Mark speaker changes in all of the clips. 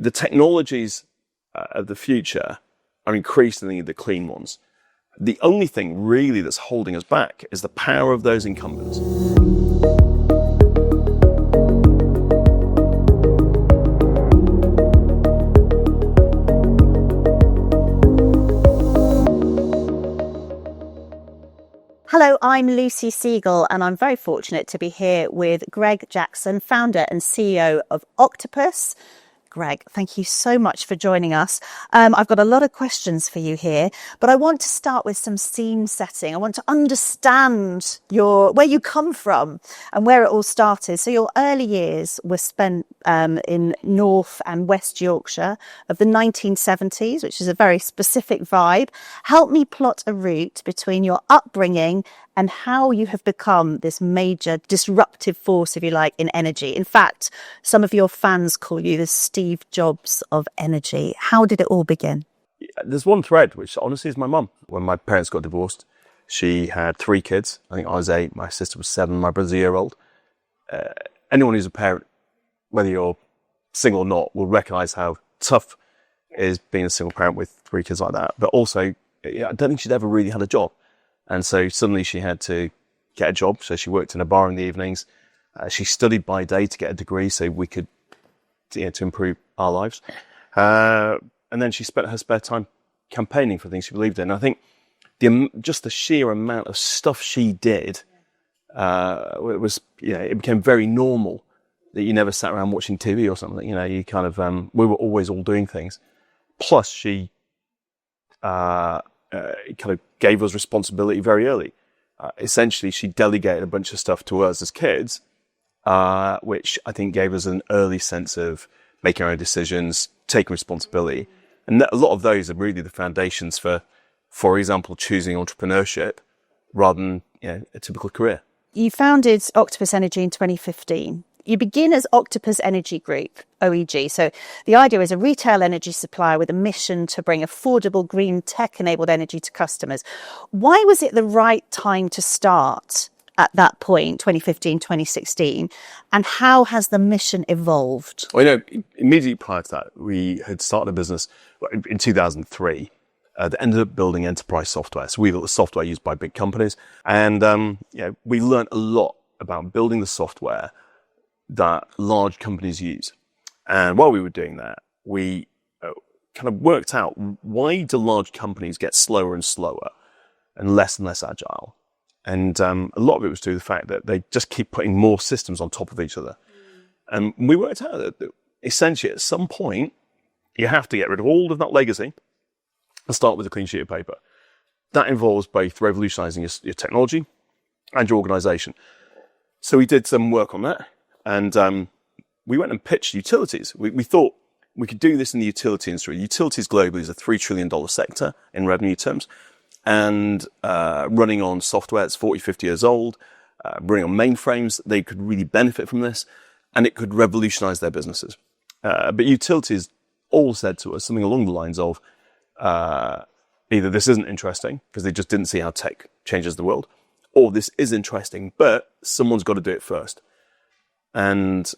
Speaker 1: the technologies of the future are increasingly the clean ones. The only thing really that's holding us back is the power of those incumbents.
Speaker 2: Hello, I'm Lucy Siegle, and I'm very fortunate to be here with Greg Jackson, founder and CEO of Octopus. Greg, thank you so much for joining us. I've got a lot of questions for you here, but I want to start with some scene setting. I want to understand where you come from and where it all started. So your early years were spent in North and West Yorkshire of the 1970s, which is a very specific vibe. Help me plot a route between your upbringing and how you have become this major disruptive force, if you like, in energy. In fact, some of your fans call you the Steve Jobs of energy. How did it all begin?
Speaker 1: There's one thread, which honestly is my mum. When my parents got divorced, she had 3 kids. I think I was 8, my sister was 7, my brother's a year old. Anyone who's a parent, whether you're single or not, will recognise how tough it is being a single parent with 3 kids like that. But also, I don't think she'd ever really had a job. And so suddenly she had to get a job. So she worked in a bar in the evenings. She studied by day to get a degree so we could, to improve our lives. And then she spent her spare time campaigning for things she believed in. I think just the sheer amount of stuff she did it became very normal that you never sat around watching TV or something. You kind of we were always all doing things. Plus, she kind of gave us responsibility very early. Essentially, she delegated a bunch of stuff to us as kids, which I think gave us an early sense of making our own decisions, taking responsibility. And a lot of those are really the foundations for example, choosing entrepreneurship rather than a typical career.
Speaker 2: You founded Octopus Energy in 2015. You begin as Octopus Energy Group, OEG. So the idea is a retail energy supplier with a mission to bring affordable green tech-enabled energy to customers. Why was it the right time to start at that point, 2015, 2016? And how has the mission evolved?
Speaker 1: Well, immediately prior to that, we had started a business in 2003 that ended up building enterprise software. So we built the software used by big companies. And we learned a lot about building the software that large companies use. And while we were doing that, we kind of worked out, why do large companies get slower and slower and less agile? And a lot of it was due to the fact that they just keep putting more systems on top of each other. And we worked out that essentially at some point, you have to get rid of all of that legacy and start with a clean sheet of paper. That involves both revolutionizing your technology and your organization. So we did some work on that. And we went and pitched utilities. We thought we could do this in the utility industry. Utilities globally is a $3 trillion sector in revenue terms. And running on software that's 40, 50 years old, running on mainframes, they could really benefit from this. And it could revolutionize their businesses. But utilities all said to us something along the lines of, either this isn't interesting, because they just didn't see how tech changes the world, or this is interesting, but someone's got to do it first. And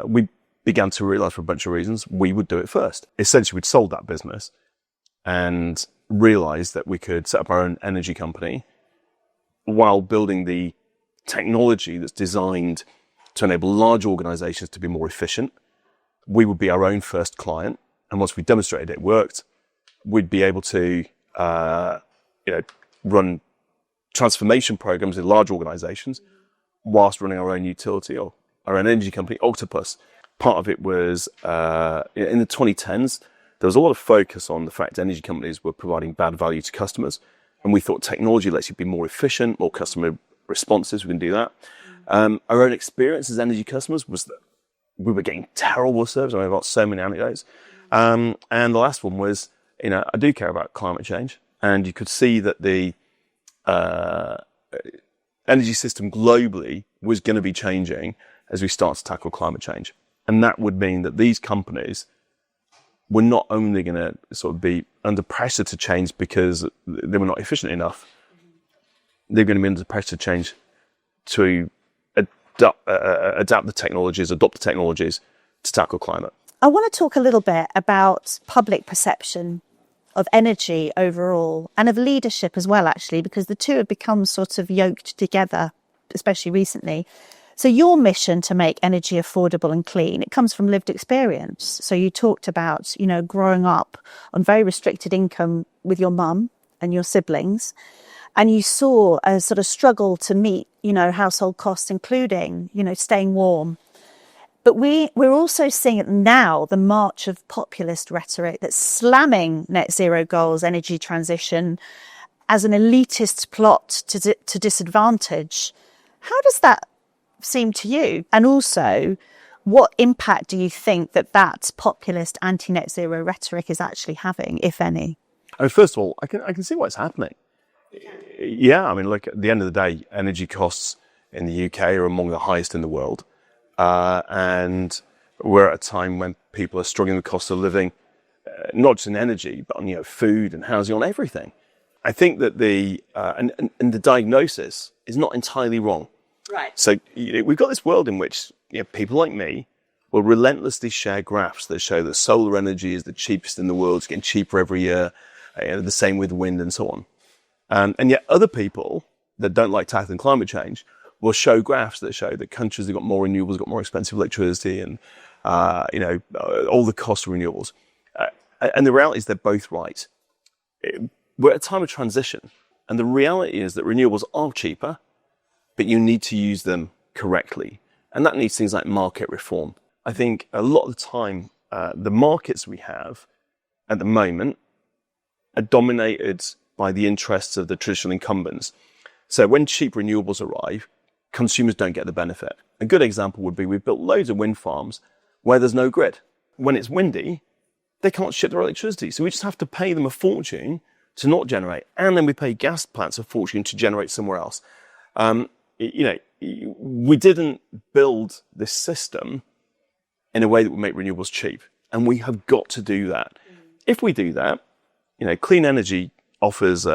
Speaker 1: we began to realize, for a bunch of reasons, we would do it first. Essentially, we'd sold that business and realized that we could set up our own energy company while building the technology that's designed to enable large organizations to be more efficient. We would be our own first client. And once we demonstrated it worked, we'd be able to run transformation programs in large organizations whilst running our own utility or our own energy company, Octopus. Part of it was in the 2010s, there was a lot of focus on the fact that energy companies were providing bad value to customers. And we thought technology lets you be more efficient, more customer responses. We can do that. Our own experience as energy customers was that we were getting terrible service. I've got so many anecdotes. And the last one was, I do care about climate change. And you could see that the energy system globally was going to be changing as we start to tackle climate change. And that would mean that these companies were not only going to sort of be under pressure to change because they were not efficient enough, they're going to be under pressure to change to adopt the technologies to tackle climate.
Speaker 2: I want to talk a little bit about public perception of energy overall and of leadership as well, actually, because the two have become sort of yoked together, especially recently. So your mission to make energy affordable and clean, it comes from lived experience. So you talked about, growing up on very restricted income with your mum and your siblings, and you saw a sort of struggle to meet, household costs, including, staying warm. But we're also seeing it now, the march of populist rhetoric that's slamming net zero goals, energy transition as an elitist plot to disadvantage. How does that seem to you? And also, what impact do you think that populist anti-net zero rhetoric is actually having, if any?
Speaker 1: First of all, I can see what's happening. Yeah, I mean, look, at the end of the day, energy costs in the UK are among the highest in the world. And we're at a time when people are struggling with cost of living, not just in energy, but on food and housing, on everything. I think that the diagnosis is not entirely wrong.
Speaker 2: Right.
Speaker 1: So we've got this world in which people like me will relentlessly share graphs that show that solar energy is the cheapest in the world. It's getting cheaper every year. The same with wind and so on. And yet other people that don't like tackling climate change will show graphs that show that countries that got more renewables got more expensive electricity and, all the costs of renewables. And the reality is they're both right. We're at a time of transition. And the reality is that renewables are cheaper, but you need to use them correctly. And that needs things like market reform. I think a lot of the time, the markets we have at the moment are dominated by the interests of the traditional incumbents. So when cheap renewables arrive, consumers don't get the benefit. A good example would be we've built loads of wind farms where there's no grid. When it's windy, they can't ship their electricity. So we just have to pay them a fortune to not generate. And then we pay gas plants a fortune to generate somewhere else. We didn't build this system in a way that would make renewables cheap. And we have got to do that. If we do that, clean energy offers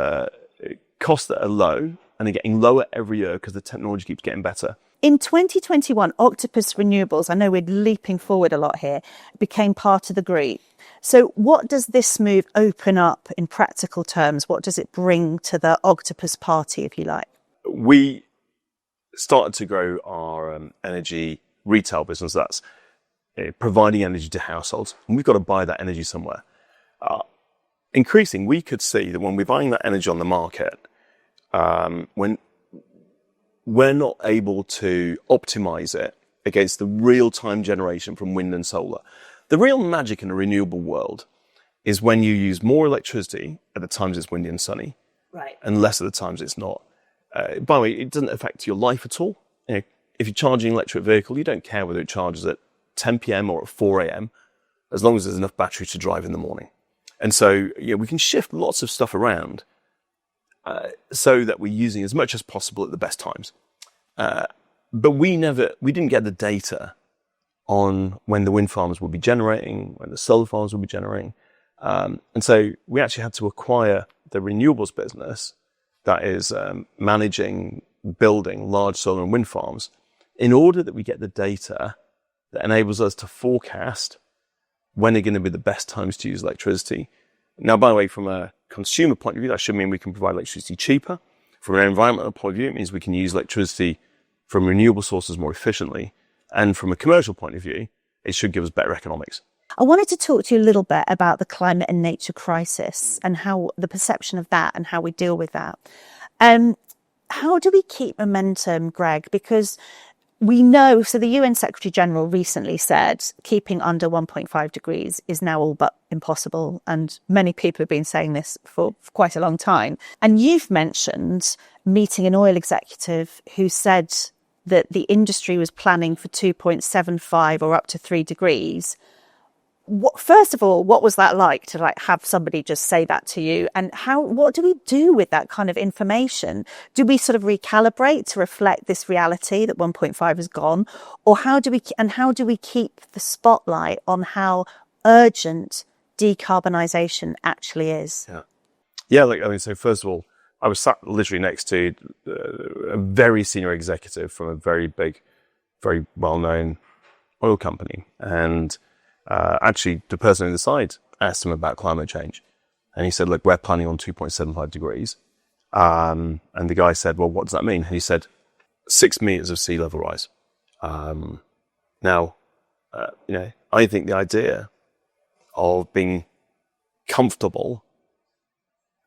Speaker 1: costs that are low and are getting lower every year because the technology keeps getting better.
Speaker 2: In 2021, Octopus Renewables, I know we're leaping forward a lot here, became part of the group. So what does this move open up in practical terms? What does it bring to the Octopus party, if you like?
Speaker 1: We started to grow our energy retail business. That's providing energy to households. And we've got to buy that energy somewhere. Increasing, we could see that when we're buying that energy on the market, when we're not able to optimize it against the real-time generation from wind and solar. The real magic in a renewable world is when you use more electricity at the times it's windy and sunny,
Speaker 2: right,
Speaker 1: and less at the times it's not. By the way, it doesn't affect your life at all. If you're charging an electric vehicle, you don't care whether it charges at 10 p.m. or at 4 a.m., as long as there's enough battery to drive in the morning. And so, we can shift lots of stuff around so that we're using as much as possible at the best times. But we didn't get the data on when the wind farms will be generating, when the solar farms will be generating. And so we actually had to acquire the renewables business that is managing, building large solar and wind farms in order that we get the data that enables us to forecast when are going to be the best times to use electricity. Now, by the way, from a consumer point of view, that should mean we can provide electricity cheaper. From an environmental point of view, it means we can use electricity from renewable sources more efficiently. And from a commercial point of view, it should give us better economics.
Speaker 2: I wanted to talk to you a little bit about the climate and nature crisis and how the perception of that and how we deal with that. How do we keep momentum, Greg? Because we know, so the UN Secretary General recently said keeping under 1.5 degrees is now all but impossible. And many people have been saying this for quite a long time. And you've mentioned meeting an oil executive who said that the industry was planning for 2.75 or up to 3 degrees. First of all, what was that like to have somebody just say that to you? And what do we do with that kind of information? Do we sort of recalibrate to reflect this reality that 1.5 is gone? Or how do we keep the spotlight on how urgent decarbonisation actually is?
Speaker 1: So first of all, I was sat literally next to a very senior executive from a very big, very well-known oil company. And actually the person on the side asked him about climate change. And he said, look, we're planning on 2.75 degrees. And the guy said, well, what does that mean? And he said, 6 meters of sea level rise. Now, I think the idea of being comfortable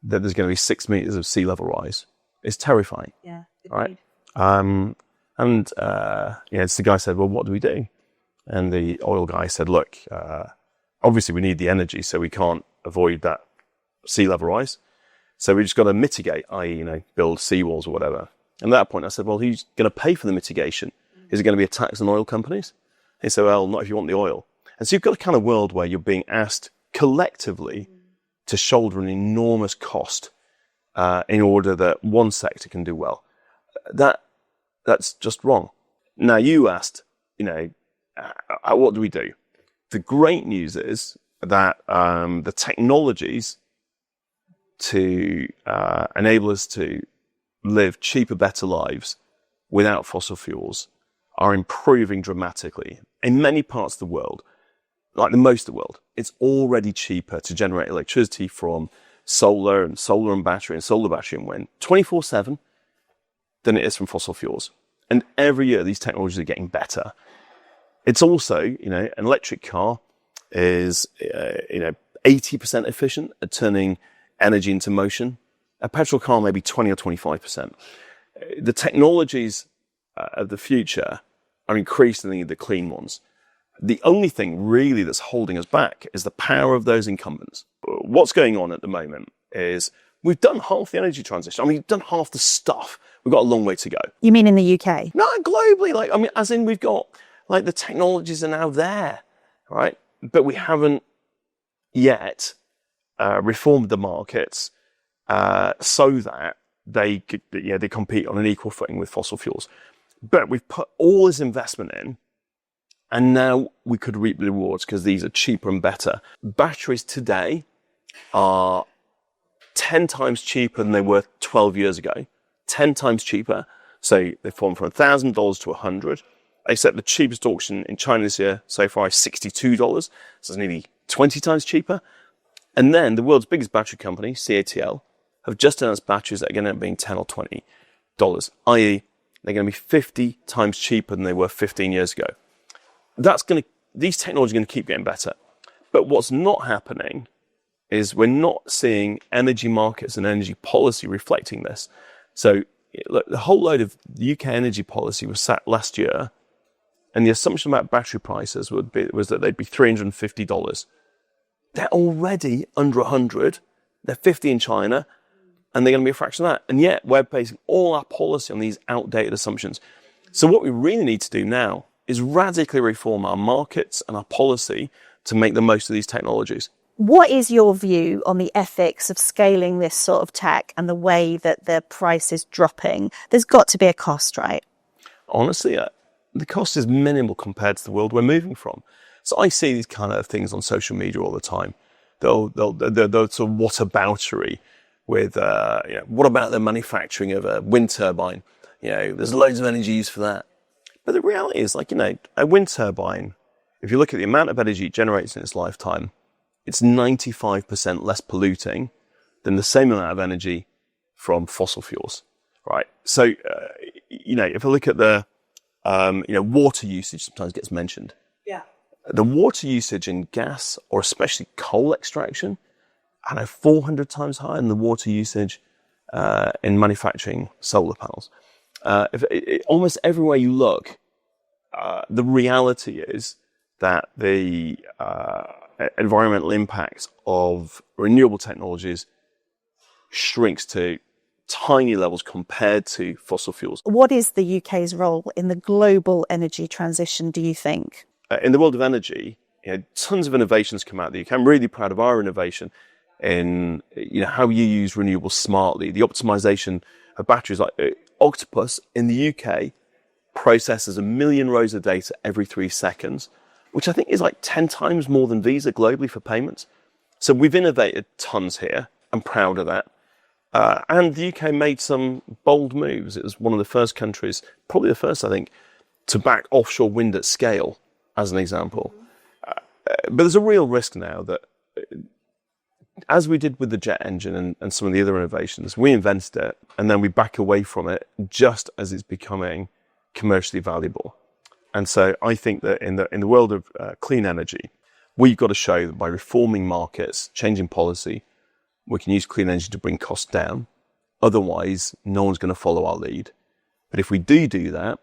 Speaker 1: that there's going to be 6 meters of sea level rise is terrifying.
Speaker 2: Yeah.
Speaker 1: Right. So the guy said, well, what do we do? And the oil guy said, look, obviously we need the energy, so we can't avoid that sea level rise. So we just got to mitigate, i.e., build seawalls or whatever. And at that point I said, well, who's going to pay for the mitigation? Is it going to be a tax on oil companies? He said, well, not if you want the oil. And so you've got a kind of world where you're being asked collectively to shoulder an enormous cost in order that one sector can do well. That's just wrong. Now, you asked, what do we do? The great news is that the technologies to enable us to live cheaper, better lives without fossil fuels are improving dramatically. In many parts of the world, like the most of the world, it's already cheaper to generate electricity from solar and battery and solar battery and wind 24/7 than it is from fossil fuels. And every year these technologies are getting better. It's also, an electric car is, 80% efficient at turning energy into motion. A petrol car may be 20 or 25%. The technologies of the future are increasingly the clean ones. The only thing really that's holding us back is the power of those incumbents. What's going on at the moment is we've done half the energy transition. We've done half the stuff. We've got a long way to go.
Speaker 2: You mean in the UK?
Speaker 1: No, globally. As in we've got, the technologies are now there, right? But we haven't yet reformed the markets so that they compete on an equal footing with fossil fuels. But we've put all this investment in, and now we could reap the rewards because these are cheaper and better. Batteries today are 10 times cheaper than they were 12 years ago. 10 times cheaper. So they've fallen from $1,000 to $100. Except the cheapest auction in China this year so far is $62. So it's nearly 20 times cheaper. And then the world's biggest battery company, CATL, have just announced batteries that are going to end up being $10 or $20, i.e., they're going to be 50 times cheaper than they were 15 years ago. These technologies are going to keep getting better. But what's not happening is we're not seeing energy markets and energy policy reflecting this. So look, the whole load of the UK energy policy was sat last year, and the assumption about battery prices was that they'd be $350. They're already under 100. They're 50 in China, and they're going to be a fraction of that. And yet we're basing all our policy on these outdated assumptions. So what we really need to do now is radically reform our markets and our policy to make the most of these technologies.
Speaker 2: What is your view on the ethics of scaling this sort of tech and the way that the price is dropping? There's got to be a cost, right?
Speaker 1: Honestly, the cost is minimal compared to the world we're moving from. So I see these kind of things on social media all the time. They'll sort of whataboutery with, what about the manufacturing of a wind turbine? There's loads of energy used for that. But the reality is, a wind turbine, if you look at the amount of energy it generates in its lifetime, it's 95% less polluting than the same amount of energy from fossil fuels, right? So, if you look at the, water usage sometimes gets mentioned.
Speaker 2: Yeah.
Speaker 1: The water usage in gas, or especially coal extraction, 400 times higher than the water usage in manufacturing solar panels. Almost everywhere you look, the reality is that the environmental impact of renewable technologies shrinks to tiny levels compared to fossil fuels.
Speaker 2: What is the UK's role in the global energy transition, do you think?
Speaker 1: In the world of energy, tons of innovations come out of the UK. I'm really proud of our innovation in how you use renewables smartly, the optimization of batteries. Like Octopus in the UK processes 1 million rows of data every 3 seconds, which I think is 10 times more than Visa globally for payments. So we've innovated tons here. I'm proud of that. And the UK made some bold moves. It was one of the first countries, probably the first, I think, to back offshore wind at scale, as an example. But there's a real risk now that, as we did with the jet engine and some of the other innovations, we invented it and then we back away from it just as it's becoming commercially valuable. And so I think that in the world of clean energy, we've got to show that by reforming markets, changing policy, we can use clean energy to bring costs down. Otherwise, no one's going to follow our lead. But if we do that,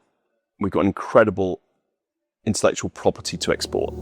Speaker 1: we've got incredible intellectual property to export.